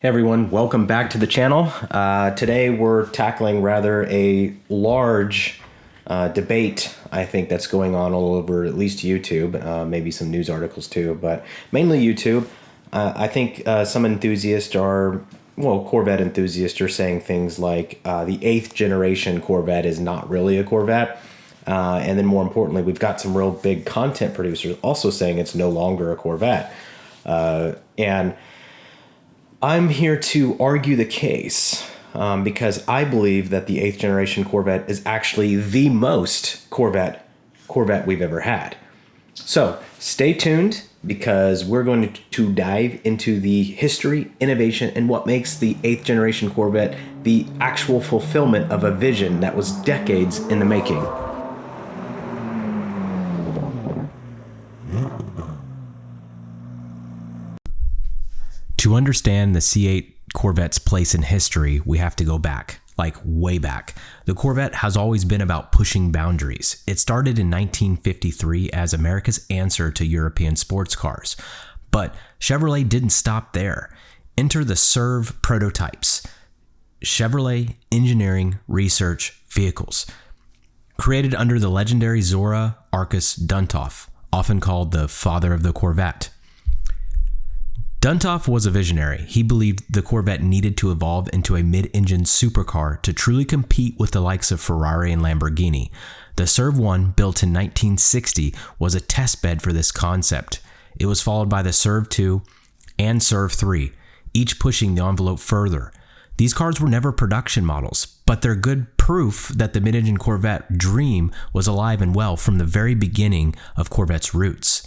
Hey everyone, welcome back to the channel. Today we're tackling rather a large debate, I think, that's going on all over at least YouTube, maybe some news articles too, but mainly YouTube. I think some enthusiasts Corvette enthusiasts are saying things like the 8th generation Corvette is not really a Corvette. And then more importantly, we've got some real big content producers also saying it's no longer a Corvette. And I'm here to argue the case because I believe that the 8th generation Corvette is actually the most Corvette we've ever had. So stay tuned because we're going to dive into the history, innovation, and what makes the 8th generation Corvette the actual fulfillment of a vision that was decades in the making. To understand the C8 Corvette's place in history, we have to go back, like way back. The Corvette has always been about pushing boundaries. It started in 1953 as America's answer to European sports cars. But Chevrolet didn't stop there. Enter the SERV prototypes, Chevrolet Engineering Research Vehicles. Created under the legendary Zora Arkus Duntov, often called the father of the Corvette. Duntov was a visionary. He believed the Corvette needed to evolve into a mid-engine supercar to truly compete with the likes of Ferrari and Lamborghini. The SERV 1, built in 1960, was a test bed for this concept. It was followed by the SERV 2 and SERV 3, each pushing the envelope further. These cars were never production models, but they're good proof that the mid-engine Corvette dream was alive and well from the very beginning of Corvette's roots.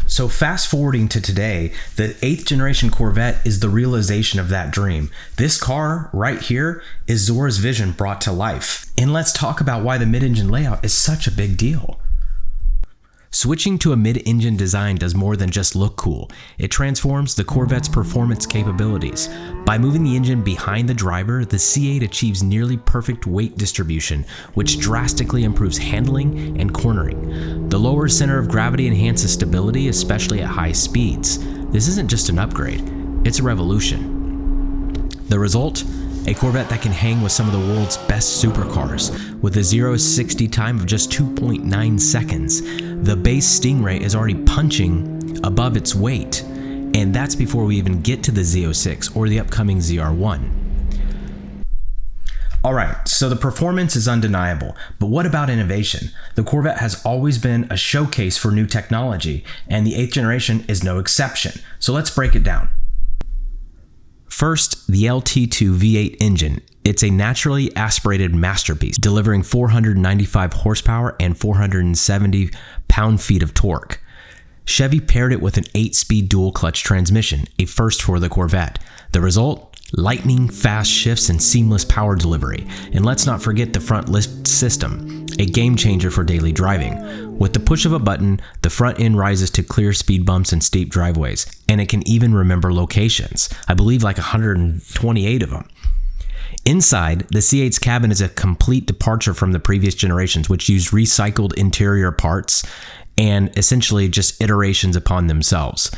So fast forwarding to today, the 8th generation Corvette is the realization of that dream. This car right here is Zora's vision brought to life. And let's talk about why the mid-engine layout is such a big deal. Switching to a mid-engine design does more than just look cool. It transforms the Corvette's performance capabilities. By moving the engine behind the driver, the C8 achieves nearly perfect weight distribution, which drastically improves handling and cornering. The lower center of gravity enhances stability, especially at high speeds. This isn't just an upgrade, it's a revolution. The result? A Corvette that can hang with some of the world's best supercars. With a 0-60 time of just 2.9 seconds, the base Stingray is already punching above its weight, and that's before we even get to the Z06 or the upcoming ZR1. Alright, so the performance is undeniable, but what about innovation? The Corvette has always been a showcase for new technology, and the 8th generation is no exception. So let's break it down. First, the LT2 V8 engine. It's a naturally aspirated masterpiece, delivering 495 horsepower and 470 pound-feet of torque. Chevy paired it with an 8-speed dual-clutch transmission, a first for the Corvette. The result? Lightning fast shifts and seamless power delivery. And let's not forget the front lift system, a game changer for daily driving. With the push of a button, the front end rises to clear speed bumps and steep driveways, and it can even remember locations. I believe like 128 of them. Inside, the C8's cabin is a complete departure from the previous generations, which used recycled interior parts and essentially just iterations upon themselves.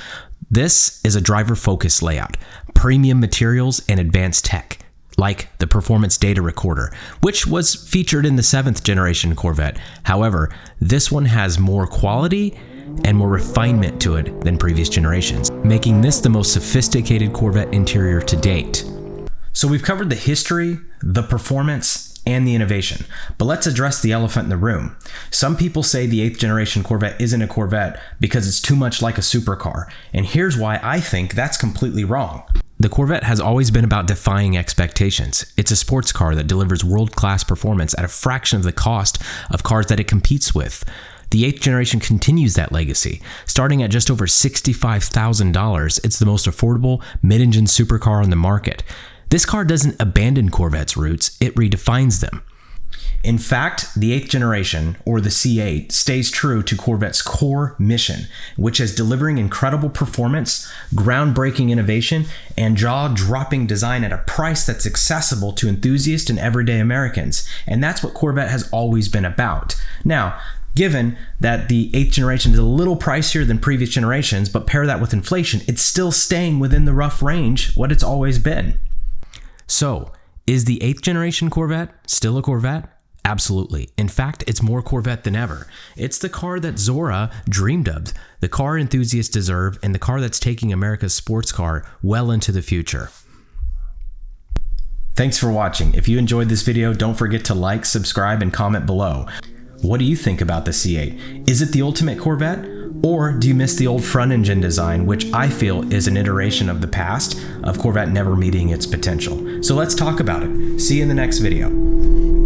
This is a driver-focused layout, premium materials and advanced tech, like the performance data recorder, which was featured in the 7th generation Corvette. However, this one has more quality and more refinement to it than previous generations, making this the most sophisticated Corvette interior to date. So we've covered the history, the performance, and the innovation, but let's address the elephant in the room. Some people say the 8th generation Corvette isn't a Corvette because it's too much like a supercar, and here's why I think that's completely wrong. The Corvette has always been about defying expectations. It's a sports car that delivers world-class performance at a fraction of the cost of cars that it competes with. The 8th generation continues that legacy. Starting at just over $65,000, it's the most affordable mid-engine supercar on the market. This car doesn't abandon Corvette's roots, it redefines them. In fact, the 8th generation, or the C8, stays true to Corvette's core mission, which is delivering incredible performance, groundbreaking innovation, and jaw-dropping design at a price that's accessible to enthusiasts and everyday Americans. And that's what Corvette has always been about. Now, Given that the 8th generation is a little pricier than previous generations, but pair that with inflation, it's still staying within the rough range what it's always been. So, is the 8th generation Corvette still a Corvette? Absolutely. In fact, it's more Corvette than ever. It's the car that Zora dreamed of, the car enthusiasts deserve, and the car that's taking America's sports car well into the future. Thanks for watching. If you enjoyed this video, don't forget to like, subscribe, and comment below. What do you think about the C8? Is it the ultimate Corvette? Or do you miss the old front engine design, which I feel is an iteration of the past of Corvette never meeting its potential? So let's talk about it. See you in the next video.